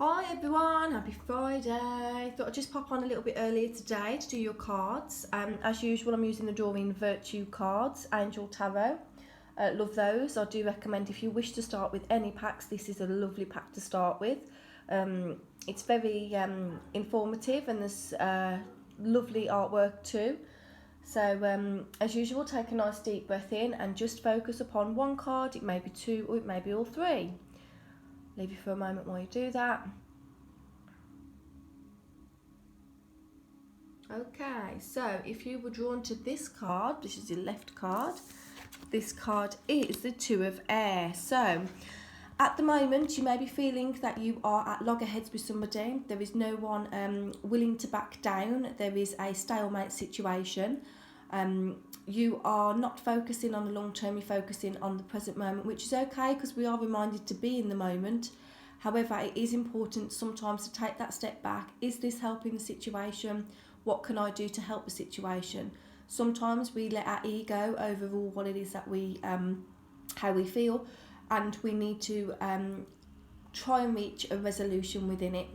Hi everyone, happy Friday. Thought I'd just pop on a little bit earlier today to do your cards. As usual, I'm using the Doreen Virtue cards, Angel Tarot. Love those. I do recommend if you wish to start with any packs, this is a lovely pack to start with. It's very informative and there's lovely artwork too. So as usual, take a nice deep breath in and just focus upon one card. It may be two or it may be all three. Leave you for a moment while you do that. Okay, so if you were drawn to this card, this is your left card. This card is the Two of Air. So at the moment, you may be feeling that you are at loggerheads with somebody. There is no one willing to back down. There is a stalemate situation. You are not focusing on the long term, you're focusing on the present moment, which is okay because we are reminded to be in the moment. However, it is important sometimes to take that step back. Is this helping the situation? What can I do to help the situation? Sometimes we let our ego overrule what it is that we, how we feel, and we need to try and reach a resolution within it.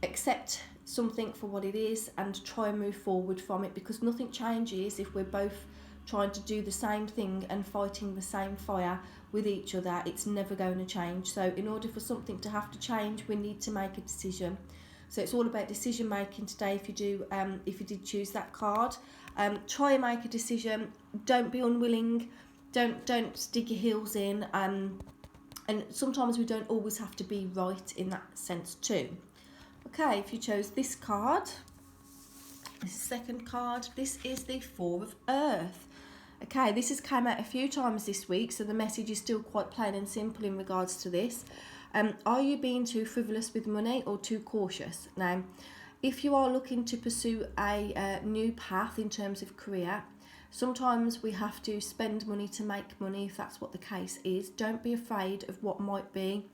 Accept something for what it is and try and move forward from it, because nothing changes if we're both trying to do the same thing and fighting the same fire with each other. It's never going to change. So in order for something to have to change, we need to make a decision. So it's all about decision making today. If you did choose that card, try and make a decision. Don't be unwilling. Don't dig your heels in. And sometimes we don't always have to be right in that sense too. Okay, if you chose this card, this is the second card. This is the Four of Earth. Okay, this has come out a few times this week, so the message is still quite plain and simple in regards to this. Are you being too frivolous with money or too cautious? Now, if you are looking to pursue a new path in terms of career, sometimes we have to spend money to make money, if that's what the case is. Don't be afraid of what might be.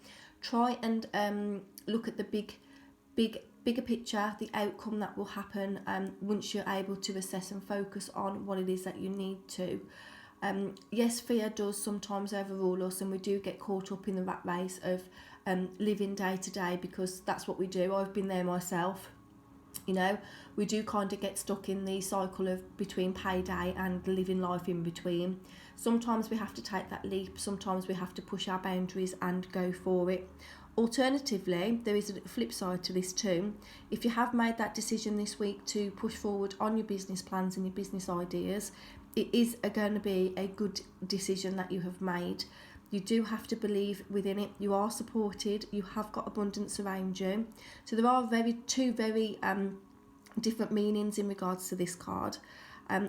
Try and look at the bigger picture, the outcome that will happen once you're able to assess and focus on what it is that you need to. Yes, fear does sometimes overrule us and we do get caught up in the rat race of living day to day, because that's what we do. I've been there myself. You know, we do kind of get stuck in the cycle of between payday and living life in between. Sometimes we have to take that leap. Sometimes we have to push our boundaries and go for it. Alternatively, there is a flip side to this too. If you have made that decision this week to push forward on your business plans and your business ideas, it is going to be a good decision that you have made. You do have to believe within it. You are supported. You have got abundance around you. So there are two very different meanings in regards to this card.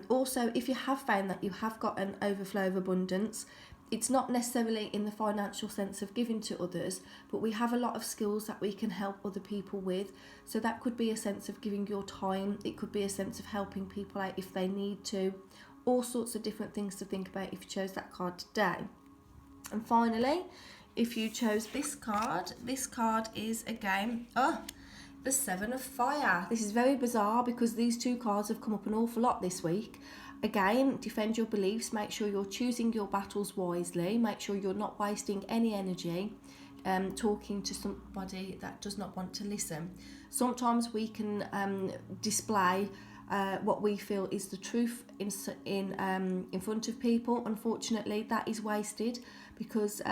Also, if you have found that you have got an overflow of abundance, it's not necessarily in the financial sense of giving to others, but we have a lot of skills that we can help other people with. So that could be a sense of giving your time. It could be a sense of helping people out if they need to. All sorts of different things to think about if you chose that card today. And finally, if you chose this card is again, the Seven of Fire. This is very bizarre because these two cards have come up an awful lot this week. Again, defend your beliefs, make sure you're choosing your battles wisely, make sure you're not wasting any energy talking to somebody that does not want to listen. Sometimes we can display what we feel is the truth in front of people. Unfortunately, that is wasted because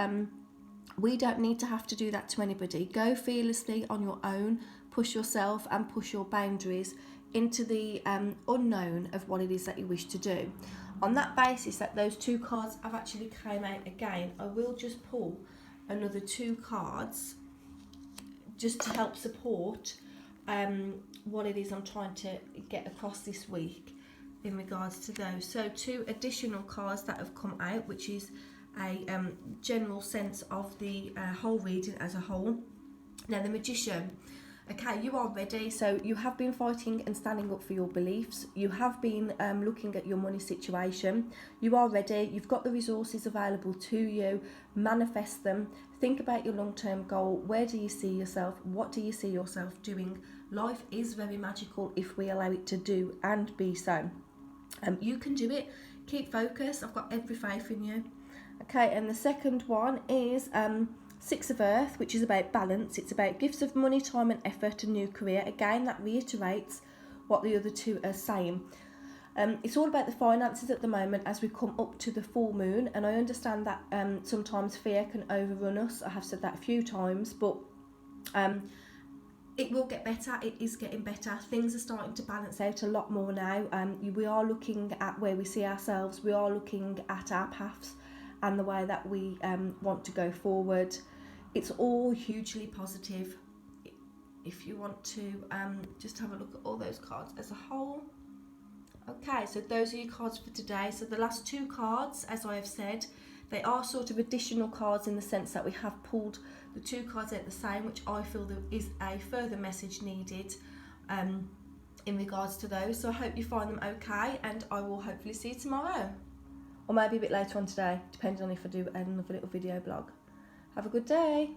we don't need to have to do that to anybody. Go fearlessly on your own, push yourself and push your boundaries into the unknown of what it is that you wish to do. On that basis that those two cards have actually came out again, I will just pull another two cards just to help support what it is I'm trying to get across this week in regards to those. So two additional cards that have come out, which is a general sense of the whole reading as a whole. Now, the Magician. Okay, you are ready. So you have been fighting and standing up for your beliefs. You have been looking at your money situation. You are ready. You've got the resources available to you. Manifest them. Think about your long-term goal. Where do you see yourself? What do you see yourself doing? Life is very magical if we allow it to do and be so. You can do it. Keep focused. I've got every faith in you. Okay, and the second one is Six of Earth, which is about balance. It's about gifts of money, time and effort, and new career. Again, that reiterates what the other two are saying. It's all about the finances at the moment as we come up to the full moon, and I understand that sometimes fear can overrun us. I have said that a few times, but it will get better. It is getting better. Things are starting to balance out a lot more now. We are looking at where we see ourselves. We are looking at our paths and the way that we want to go forward. It's all hugely positive. If you want to just have a look at all those cards as a whole. Okay, so those are your cards for today. So the last two cards, as I have said, they are sort of additional cards in the sense that we have pulled the two cards out the same, which I feel there is a further message needed in regards to those. So I hope you find them okay, and I will hopefully see you tomorrow. Or maybe a bit later on today, depending on if I do another little video blog. Have a good day.